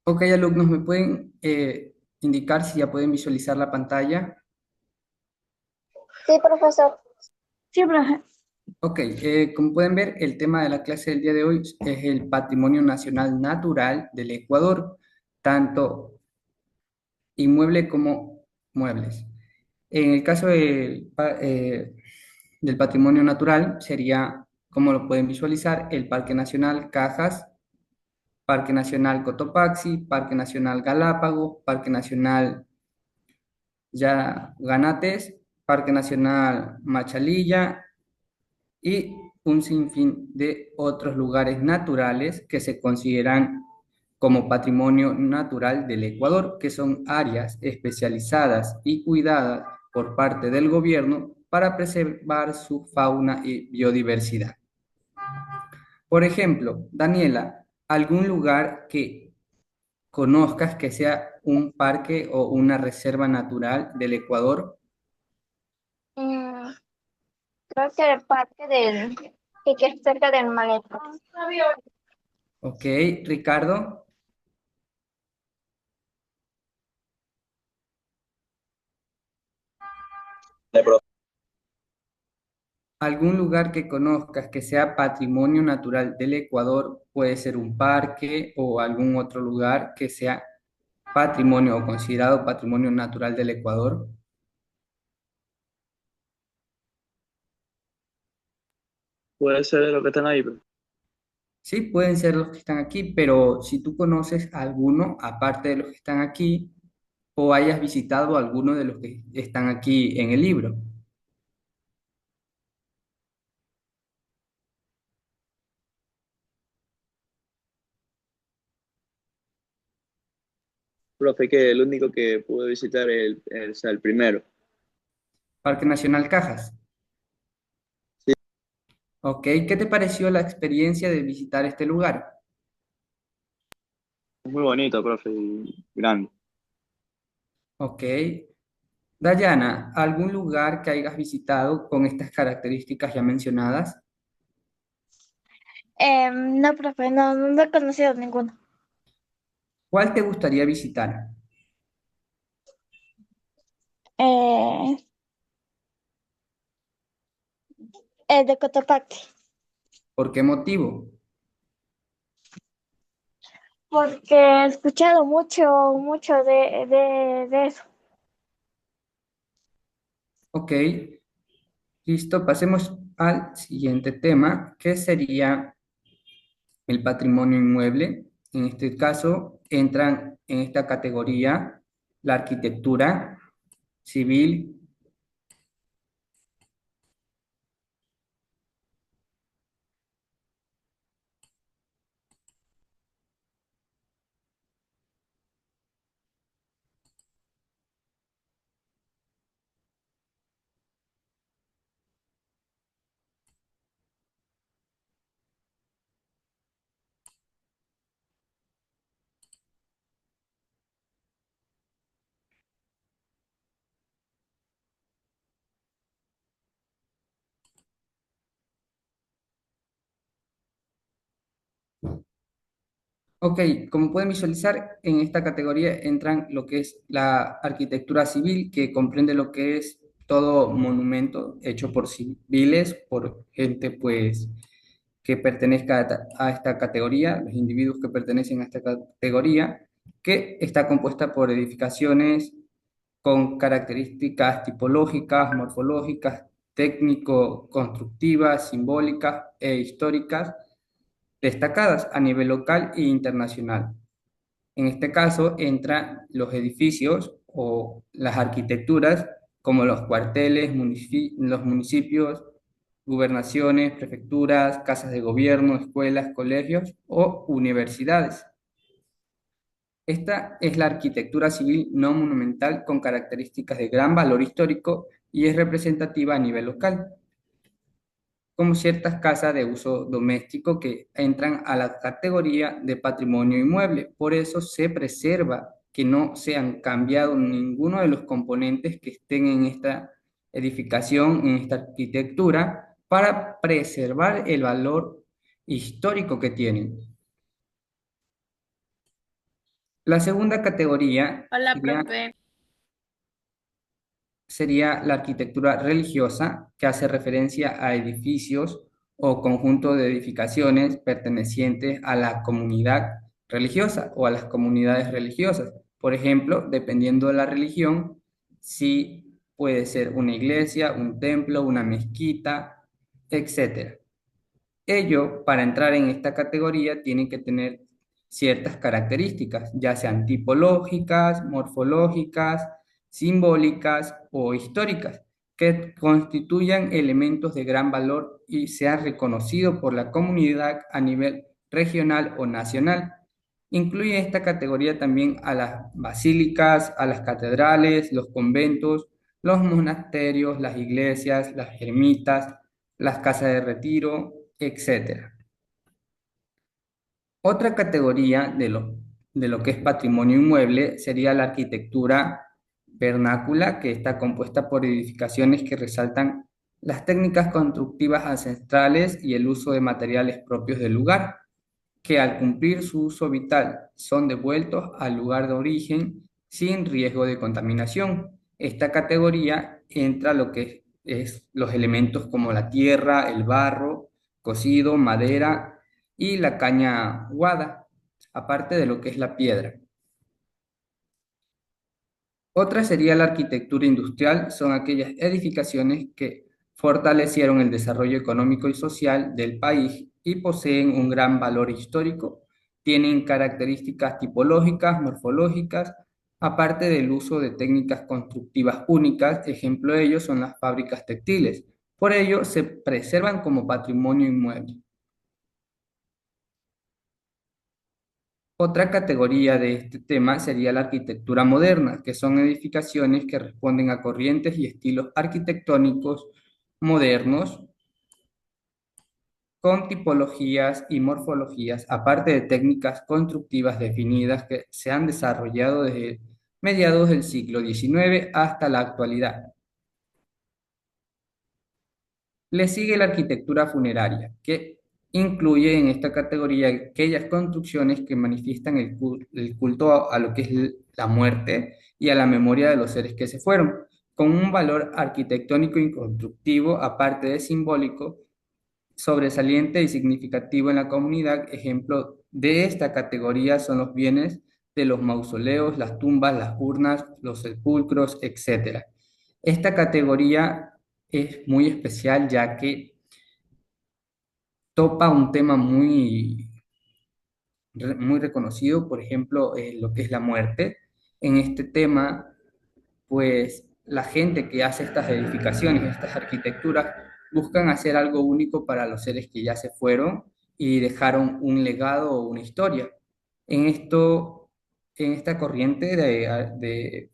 Ok, alumnos, ¿me pueden indicar si ya pueden visualizar la pantalla? Sí, profesor. Sí, profe. Ok, como pueden ver, el tema de la clase del día de hoy es el Patrimonio Nacional Natural del Ecuador, tanto inmueble como muebles. En el caso del patrimonio natural, sería, como lo pueden visualizar, el Parque Nacional Cajas, Parque Nacional Cotopaxi, Parque Nacional Galápagos, Parque Nacional ya Ganates, Parque Nacional Machalilla y un sinfín de otros lugares naturales que se consideran como patrimonio natural del Ecuador, que son áreas especializadas y cuidadas por parte del gobierno para preservar su fauna y biodiversidad. Por ejemplo, Daniela, ¿algún lugar que conozcas que sea un parque o una reserva natural del Ecuador? Mm, Creo que el parque que es cerca del malecón. Ok, Ricardo. ¿Algún lugar que conozcas que sea patrimonio natural del Ecuador? Puede ser un parque o algún otro lugar que sea patrimonio o considerado patrimonio natural del Ecuador. Puede ser lo que están ahí, pero Sí, pueden ser los que están aquí, pero si tú conoces alguno, aparte de los que están aquí, o hayas visitado alguno de los que están aquí en el libro. profe, que el único que pude visitar o sea, el primero. Parque Nacional Cajas. Sí, Ok, ¿qué te pareció la experiencia de visitar este lugar? es muy bonito, profe, y grande. Ok. Dayana, ¿algún lugar que hayas visitado con estas características ya mencionadas? No, profe, no he conocido ninguno. ¿Cuál te gustaría visitar? Eh, el de Cotopaxi, ¿Por qué motivo? porque he escuchado mucho de eso. Ok, listo, pasemos al siguiente tema, que sería el patrimonio inmueble. En este caso, entran en esta categoría la arquitectura civil. Ok, como pueden visualizar, en esta categoría entran lo que es la arquitectura civil, que comprende lo que es todo monumento hecho por civiles, por gente pues que pertenezca a esta categoría, los individuos que pertenecen a esta categoría, que está compuesta por edificaciones con características tipológicas, morfológicas, técnico-constructivas, simbólicas e históricas destacadas a nivel local e internacional. En este caso entran los edificios o las arquitecturas como los cuarteles, los municipios, gobernaciones, prefecturas, casas de gobierno, escuelas, colegios o universidades. Esta es la arquitectura civil no monumental con características de gran valor histórico y es representativa a nivel local, como ciertas casas de uso doméstico que entran a la categoría de patrimonio inmueble. Por eso se preserva que no se han cambiado ninguno de los componentes que estén en esta edificación, en esta arquitectura, para preservar el valor histórico que tienen. La segunda categoría Hola, profe. sería la arquitectura religiosa, que hace referencia a edificios o conjunto de edificaciones pertenecientes a la comunidad religiosa o a las comunidades religiosas. Por ejemplo, dependiendo de la religión, sí puede ser una iglesia, un templo, una mezquita, etcétera. Ello, para entrar en esta categoría, tienen que tener ciertas características, ya sean tipológicas, morfológicas, simbólicas o históricas, que constituyan elementos de gran valor y sean reconocidos por la comunidad a nivel regional o nacional. Incluye esta categoría también a las basílicas, a las catedrales, los conventos, los monasterios, las iglesias, las ermitas, las casas de retiro, etcétera. Otra categoría de lo que es patrimonio inmueble sería la arquitectura vernácula, que está compuesta por edificaciones que resaltan las técnicas constructivas ancestrales y el uso de materiales propios del lugar, que al cumplir su uso vital son devueltos al lugar de origen sin riesgo de contaminación. Esta categoría entra lo que es los elementos como la tierra, el barro, cocido, madera y la caña guada, aparte de lo que es la piedra. Otra sería la arquitectura industrial, son aquellas edificaciones que fortalecieron el desarrollo económico y social del país y poseen un gran valor histórico, tienen características tipológicas, morfológicas, aparte del uso de técnicas constructivas únicas, ejemplo de ello son las fábricas textiles. Por ello, se preservan como patrimonio inmueble. Otra categoría de este tema sería la arquitectura moderna, que son edificaciones que responden a corrientes y estilos arquitectónicos modernos con tipologías y morfologías, aparte de técnicas constructivas definidas que se han desarrollado desde mediados del siglo XIX hasta la actualidad. Le sigue la arquitectura funeraria, que incluye en esta categoría aquellas construcciones que manifiestan el culto a lo que es la muerte y a la memoria de los seres que se fueron, con un valor arquitectónico y constructivo, aparte de simbólico, sobresaliente y significativo en la comunidad. Ejemplo de esta categoría son los bienes de los mausoleos, las tumbas, las urnas, los sepulcros, etcétera. Esta categoría es muy especial ya que topa un tema muy reconocido, por ejemplo, lo que es la muerte. En este tema, pues la gente que hace estas edificaciones, estas arquitecturas, buscan hacer algo único para los seres que ya se fueron y dejaron un legado o una historia. En esto, en esta corriente de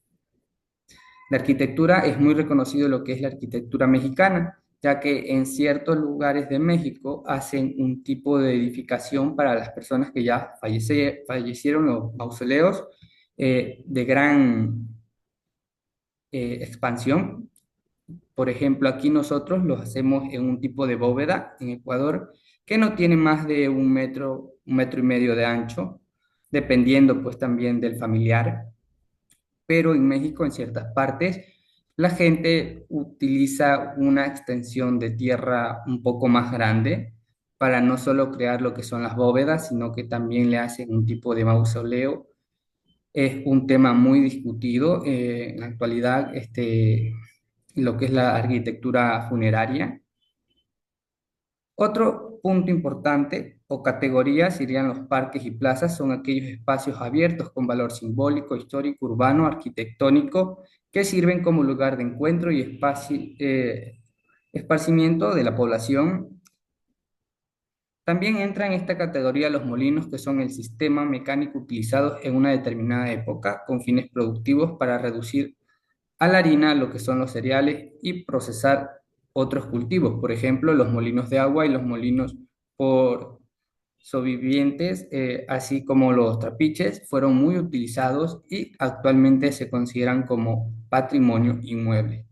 arquitectura es muy reconocido lo que es la arquitectura mexicana, ya que en ciertos lugares de México hacen un tipo de edificación para las personas que ya fallecieron, los mausoleos de gran expansión. Por ejemplo, aquí nosotros los hacemos en un tipo de bóveda en Ecuador que no tiene más de un metro y medio de ancho, dependiendo pues también del familiar, pero en México en ciertas partes la gente utiliza una extensión de tierra un poco más grande para no solo crear lo que son las bóvedas, sino que también le hacen un tipo de mausoleo. Es un tema muy discutido en la actualidad, lo que es la arquitectura funeraria. Otro punto importante o categoría serían los parques y plazas, son aquellos espacios abiertos con valor simbólico, histórico, urbano, arquitectónico, que sirven como lugar de encuentro y esparcimiento de la población. También entra en esta categoría los molinos, que son el sistema mecánico utilizado en una determinada época con fines productivos para reducir a la harina lo que son los cereales y procesar otros cultivos, por ejemplo, los molinos de agua y los molinos por sobrevivientes, así como los trapiches, fueron muy utilizados y actualmente se consideran como patrimonio inmueble.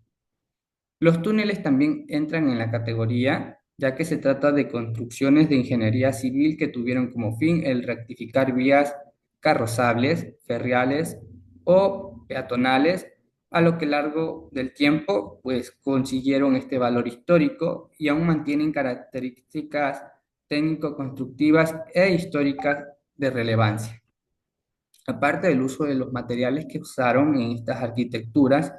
Los túneles también entran en la categoría, ya que se trata de construcciones de ingeniería civil que tuvieron como fin el rectificar vías carrozables, ferriales o peatonales, a lo que largo del tiempo pues consiguieron este valor histórico y aún mantienen características técnico-constructivas e históricas de relevancia. Aparte del uso de los materiales que usaron en estas arquitecturas,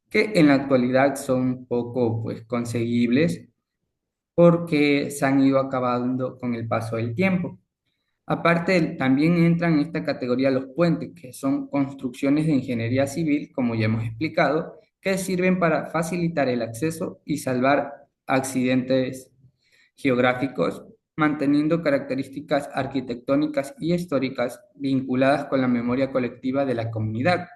que en la actualidad son poco pues conseguibles porque se han ido acabando con el paso del tiempo. Aparte, también entran en esta categoría los puentes, que son construcciones de ingeniería civil, como ya hemos explicado, que sirven para facilitar el acceso y salvar accidentes geográficos, manteniendo características arquitectónicas y históricas vinculadas con la memoria colectiva de la comunidad.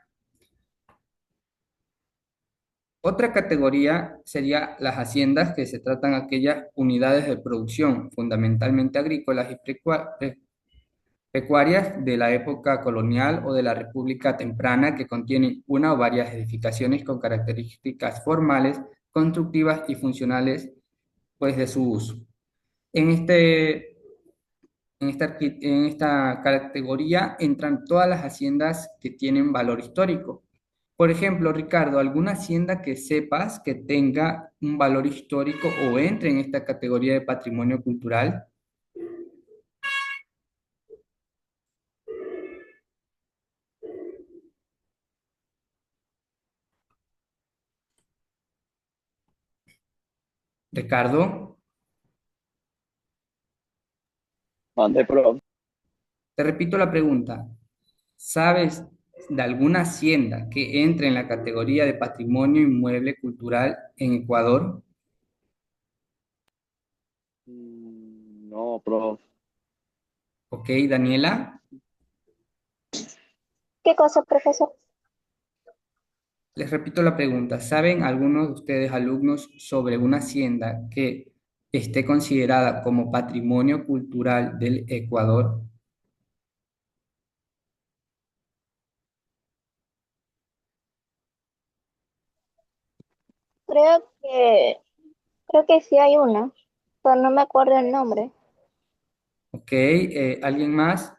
Otra categoría sería las haciendas, que se tratan aquellas unidades de producción, fundamentalmente agrícolas y pecuarias de la época colonial o de la República Temprana, que contienen una o varias edificaciones con características formales, constructivas y funcionales pues, de su uso. En en esta categoría entran todas las haciendas que tienen valor histórico. Por ejemplo, Ricardo, ¿alguna hacienda que sepas que tenga un valor histórico o entre en esta categoría de patrimonio cultural? Ricardo, Mande, prof. te repito la pregunta. ¿Sabes de alguna hacienda que entre en la categoría de patrimonio inmueble cultural en Ecuador? No, prof. Ok, Daniela, ¿Qué cosa, profesor? les repito la pregunta. ¿Saben algunos de ustedes, alumnos, sobre una hacienda que esté considerada como patrimonio cultural del Ecuador? Creo que, creo que sí hay una, pero no me acuerdo el nombre. Ok, ¿alguien más?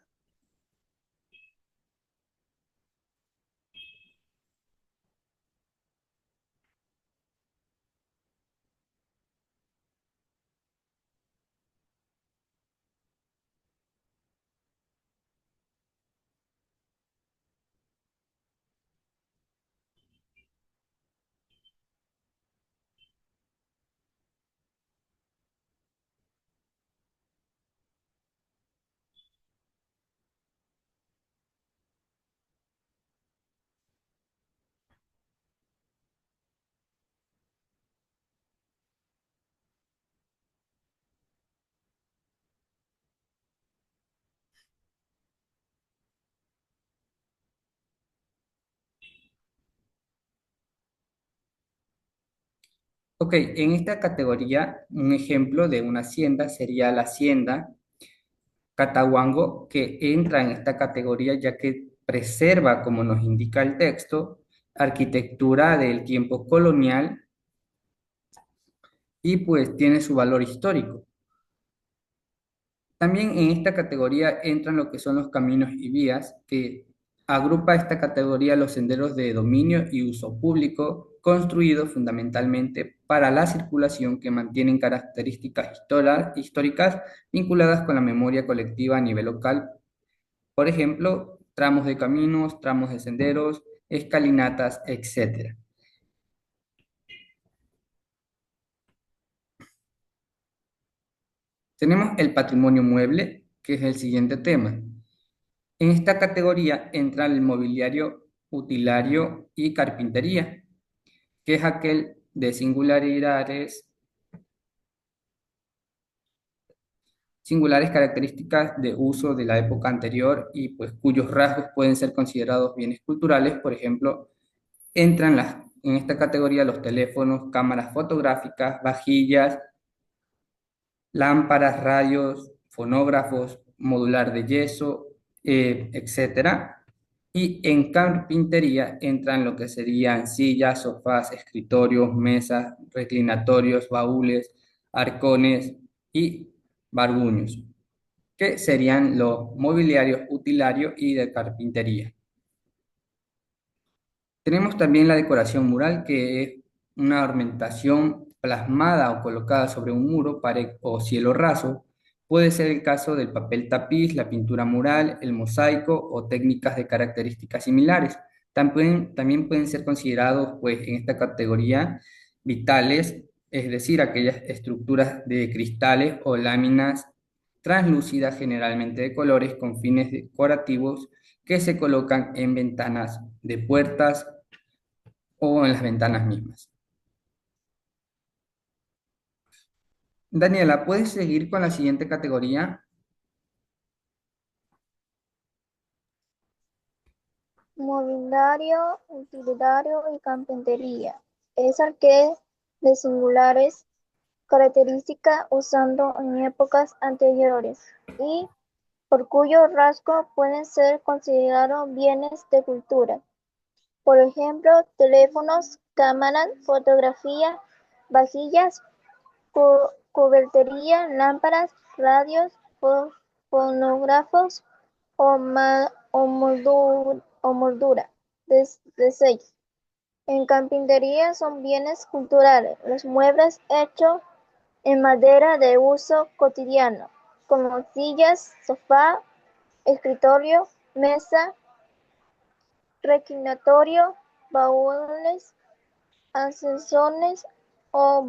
Ok, en esta categoría, un ejemplo de una hacienda sería la hacienda Catahuango, que entra en esta categoría ya que preserva, como nos indica el texto, arquitectura del tiempo colonial y pues tiene su valor histórico. También en esta categoría entran lo que son los caminos y vías, que agrupa esta categoría los senderos de dominio y uso público, construidos fundamentalmente para la circulación, que mantienen características históricas vinculadas con la memoria colectiva a nivel local. Por ejemplo, tramos de caminos, tramos de senderos, escalinatas, etcétera. Tenemos el patrimonio mueble, que es el siguiente tema. En esta categoría entra el mobiliario utilario y carpintería, que es aquel de singulares características de uso de la época anterior y pues cuyos rasgos pueden ser considerados bienes culturales. Por ejemplo, entran en esta categoría los teléfonos, cámaras fotográficas, vajillas, lámparas, radios, fonógrafos, modular de yeso, etcétera. Y en carpintería entran lo que serían sillas, sofás, escritorios, mesas, reclinatorios, baúles, arcones y barguños, que serían los mobiliarios utilario y de carpintería. Tenemos también la decoración mural, que es una ornamentación plasmada o colocada sobre un muro, pared o cielo raso. Puede ser el caso del papel tapiz, la pintura mural, el mosaico o técnicas de características similares. También pueden ser considerados, pues, en esta categoría vitales, es decir, aquellas estructuras de cristales o láminas translúcidas, generalmente de colores, con fines decorativos, que se colocan en ventanas de puertas o en las ventanas mismas. Daniela, ¿puedes seguir con la siguiente categoría? Mobiliario, utilitario y carpintería. Es el que de singulares características usando en épocas anteriores y por cuyo rasgo pueden ser considerados bienes de cultura. Por ejemplo, teléfonos, cámaras, fotografía, vajillas, cubertería, lámparas, radios, fonógrafos o moldura de sello. En carpintería son bienes culturales, los muebles hechos en madera de uso cotidiano, como sillas, sofá, escritorio, mesa, reclinatorio, baúles, ascensores o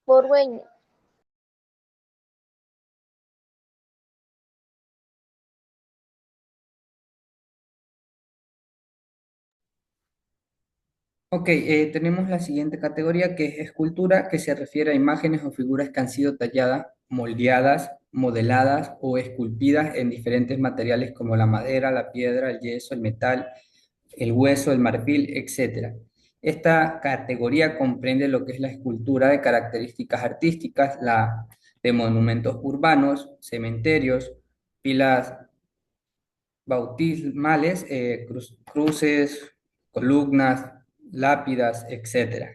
borgueños. Ok, tenemos la siguiente categoría que es escultura, que se refiere a imágenes o figuras que han sido talladas, moldeadas, modeladas o esculpidas en diferentes materiales como la madera, la piedra, el yeso, el metal, el hueso, el marfil, etcétera. Esta categoría comprende lo que es la escultura de características artísticas, la de monumentos urbanos, cementerios, pilas bautismales, cruces, columnas, lápidas, etcétera.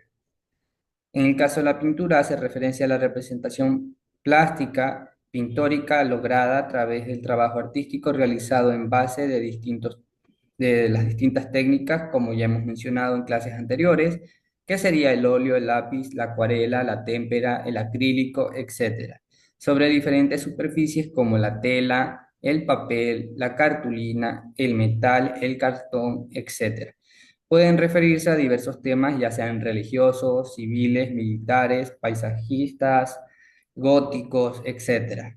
En el caso de la pintura, hace referencia a la representación plástica, pintórica, lograda a través del trabajo artístico realizado en base de las distintas técnicas, como ya hemos mencionado en clases anteriores, que sería el óleo, el lápiz, la acuarela, la témpera, el acrílico, etcétera, sobre diferentes superficies como la tela, el papel, la cartulina, el metal, el cartón, etcétera. Pueden referirse a diversos temas, ya sean religiosos, civiles, militares, paisajistas, góticos, etcétera.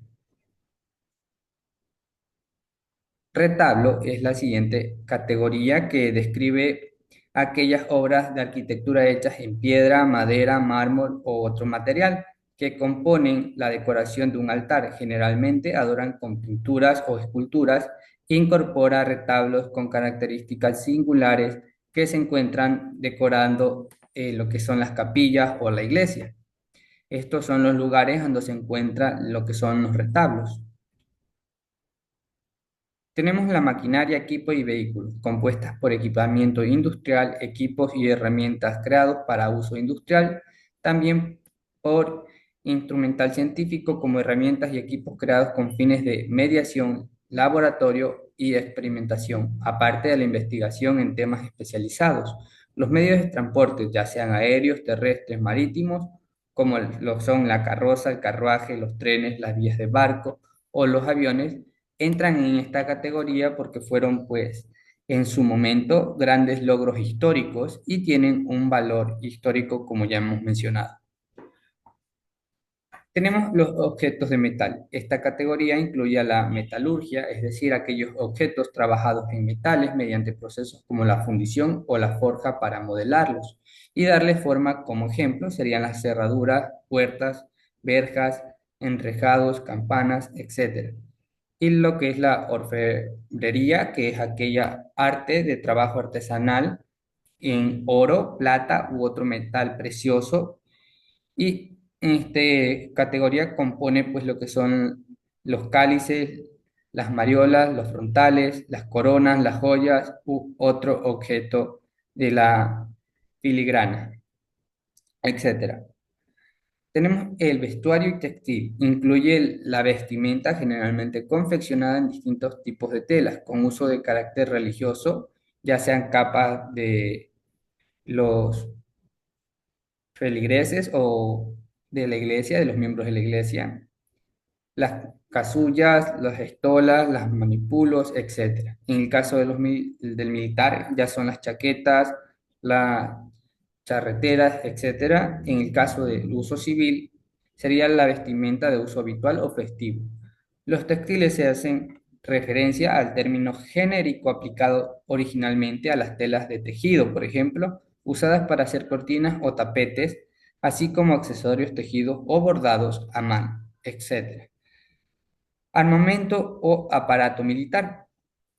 Retablo es la siguiente categoría que describe aquellas obras de arquitectura hechas en piedra, madera, mármol o otro material que componen la decoración de un altar. Generalmente adoran con pinturas o esculturas. Incorpora retablos con características singulares que se encuentran decorando lo que son las capillas o la iglesia. Estos son los lugares donde se encuentran lo que son los retablos. Tenemos la maquinaria, equipo y vehículos, compuestas por equipamiento industrial, equipos y herramientas creados para uso industrial, también por instrumental científico como herramientas y equipos creados con fines de mediación, laboratorio y experimentación, aparte de la investigación en temas especializados. Los medios de transporte, ya sean aéreos, terrestres, marítimos, como lo son la carroza, el carruaje, los trenes, las vías de barco o los aviones, entran en esta categoría porque fueron, pues, en su momento grandes logros históricos y tienen un valor histórico, como ya hemos mencionado. Tenemos los objetos de metal. Esta categoría incluye a la metalurgia, es decir, aquellos objetos trabajados en metales mediante procesos como la fundición o la forja para modelarlos y darle forma. Como ejemplo serían las cerraduras, puertas, verjas, enrejados, campanas, etcétera. Y lo que es la orfebrería, que es aquella arte de trabajo artesanal en oro, plata u otro metal precioso. Y en esta categoría compone pues lo que son los cálices, las mariolas, los frontales, las coronas, las joyas u otro objeto de la filigrana, etcétera. Tenemos el vestuario y textil. Incluye la vestimenta generalmente confeccionada en distintos tipos de telas, con uso de carácter religioso, ya sean capas de los feligreses o de la iglesia, de los miembros de la iglesia, las casullas, las estolas, las manipulos, etcétera. En el caso de del militar, ya son las chaquetas, las charreteras, etcétera. En el caso del uso civil, sería la vestimenta de uso habitual o festivo. Los textiles se hacen referencia al término genérico aplicado originalmente a las telas de tejido, por ejemplo, usadas para hacer cortinas o tapetes, así como accesorios tejidos o bordados a mano, etcétera. Armamento o aparato militar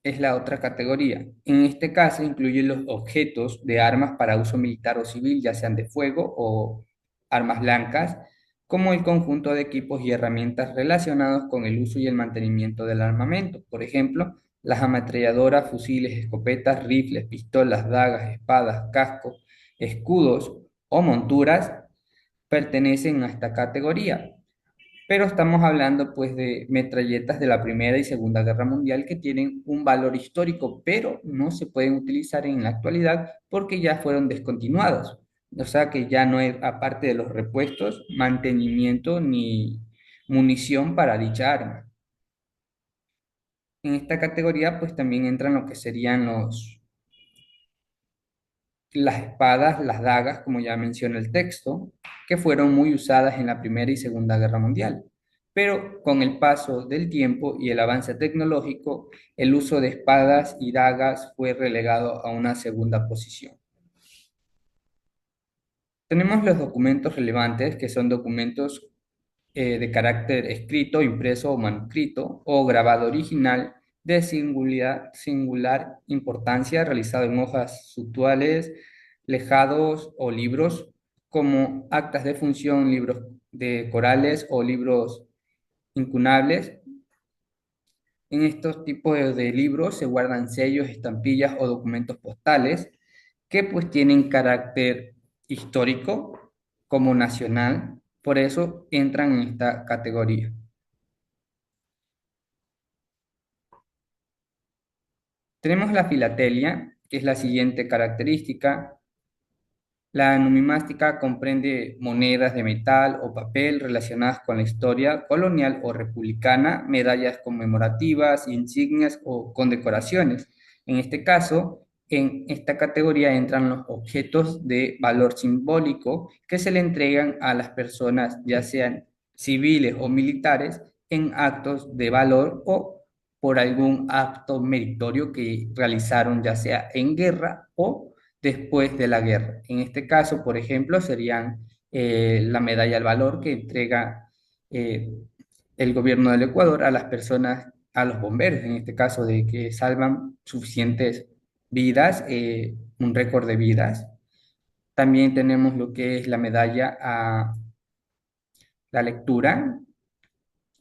es la otra categoría. En este caso incluye los objetos de armas para uso militar o civil, ya sean de fuego o armas blancas, como el conjunto de equipos y herramientas relacionados con el uso y el mantenimiento del armamento. Por ejemplo, las ametralladoras, fusiles, escopetas, rifles, pistolas, dagas, espadas, cascos, escudos o monturas pertenecen a esta categoría. Pero estamos hablando pues de metralletas de la Primera y Segunda Guerra Mundial que tienen un valor histórico, pero no se pueden utilizar en la actualidad porque ya fueron descontinuados. O sea que ya no hay, aparte de los repuestos, mantenimiento ni munición para dicha arma. En esta categoría pues también entran lo que serían las espadas, las dagas, como ya menciona el texto, que fueron muy usadas en la Primera y Segunda Guerra Mundial. Pero con el paso del tiempo y el avance tecnológico, el uso de espadas y dagas fue relegado a una segunda posición. Tenemos los documentos relevantes, que son documentos de carácter escrito, impreso o manuscrito, o grabado original de singular importancia realizado en hojas suntuales, legados o libros, como actas de función, libros de corales o libros incunables. En estos tipos de libros se guardan sellos, estampillas o documentos postales que pues tienen carácter histórico como nacional, por eso entran en esta categoría. Tenemos la filatelia, que es la siguiente característica. La numismática comprende monedas de metal o papel relacionadas con la historia colonial o republicana, medallas conmemorativas, insignias o condecoraciones. En este caso, en esta categoría entran los objetos de valor simbólico que se le entregan a las personas, ya sean civiles o militares, en actos de valor o por algún acto meritorio que realizaron, ya sea en guerra o después de la guerra. En este caso, por ejemplo, serían la medalla al valor que entrega eh, el gobierno del Ecuador a las personas, a los bomberos, en este caso, de que salvan suficientes vidas, un récord de vidas. También tenemos lo que es la medalla a la lectura,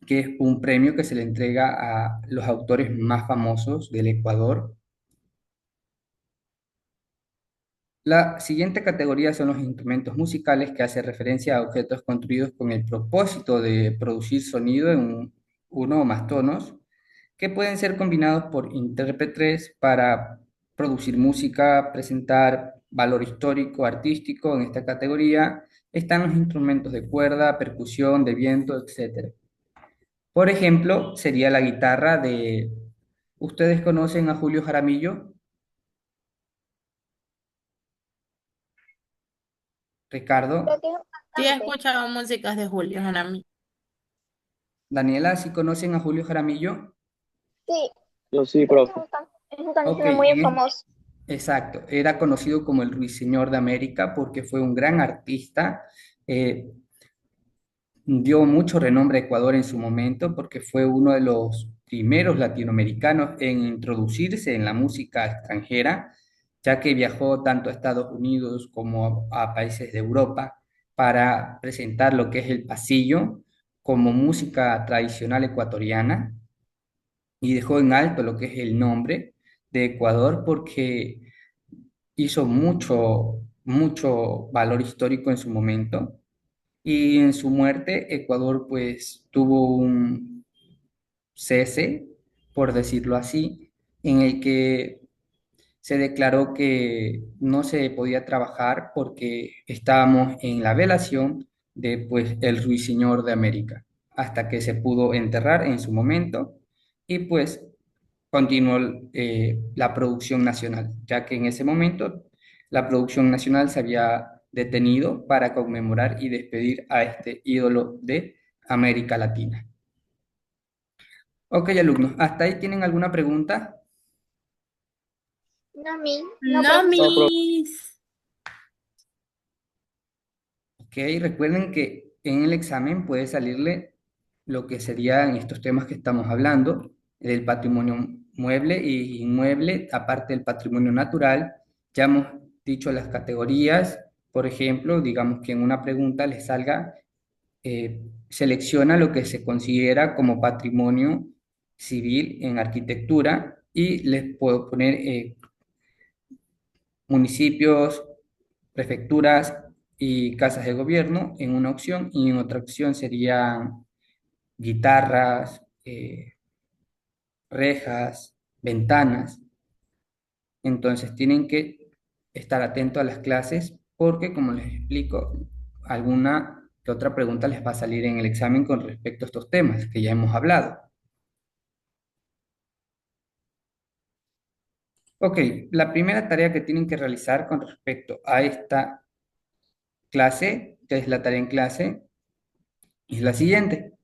que es un premio que se le entrega a los autores más famosos del Ecuador. La siguiente categoría son los instrumentos musicales, que hace referencia a objetos construidos con el propósito de producir sonido en uno o más tonos, que pueden ser combinados por intérpretes para producir música, presentar valor histórico, artístico. En esta categoría están los instrumentos de cuerda, percusión, de viento, etcétera. Por ejemplo, sería la guitarra de... ¿Ustedes conocen a Julio Jaramillo? Creo Ricardo, que es un Sí, he cantante. escuchado músicas de Julio Jaramillo. Daniela, ¿sí conocen a Julio Jaramillo? Sí, No, sí, creo que profe. es un cantante Ok, muy famoso. exacto. Era conocido como el Ruiseñor de América porque fue un gran artista. eh, Dio mucho renombre a Ecuador en su momento porque fue uno de los primeros latinoamericanos en introducirse en la música extranjera, ya que viajó tanto a Estados Unidos como a países de Europa para presentar lo que es el pasillo como música tradicional ecuatoriana y dejó en alto lo que es el nombre de Ecuador porque hizo mucho valor histórico en su momento. y en su muerte Ecuador pues tuvo un cese, por decirlo así, en el que se declaró que no se podía trabajar porque estábamos en la velación de pues el ruiseñor de América, hasta que se pudo enterrar en su momento y pues continuó la producción nacional, ya que en ese momento la producción nacional se había detenido para conmemorar y despedir a este ídolo de América Latina. Ok, alumnos, ¿hasta ahí tienen alguna pregunta? No, no, No, profesor. No, profe. mis. Ok, recuerden que en el examen puede salirle lo que serían estos temas que estamos hablando, del patrimonio mueble y inmueble, aparte del patrimonio natural. Ya hemos dicho las categorías, por ejemplo, digamos que en una pregunta les salga, selecciona lo que se considera como patrimonio civil en arquitectura y les puedo poner municipios, prefecturas y casas de gobierno en una opción y en otra opción serían guitarras, rejas, ventanas. Entonces tienen que estar atentos a las clases porque, como les explico, alguna que otra pregunta les va a salir en el examen con respecto a estos temas que ya hemos hablado. Ok, la primera tarea que tienen que realizar con respecto a esta clase, que es la tarea en clase, es la siguiente.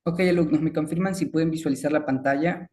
Ok, alumnos, ¿me confirman si pueden visualizar la pantalla?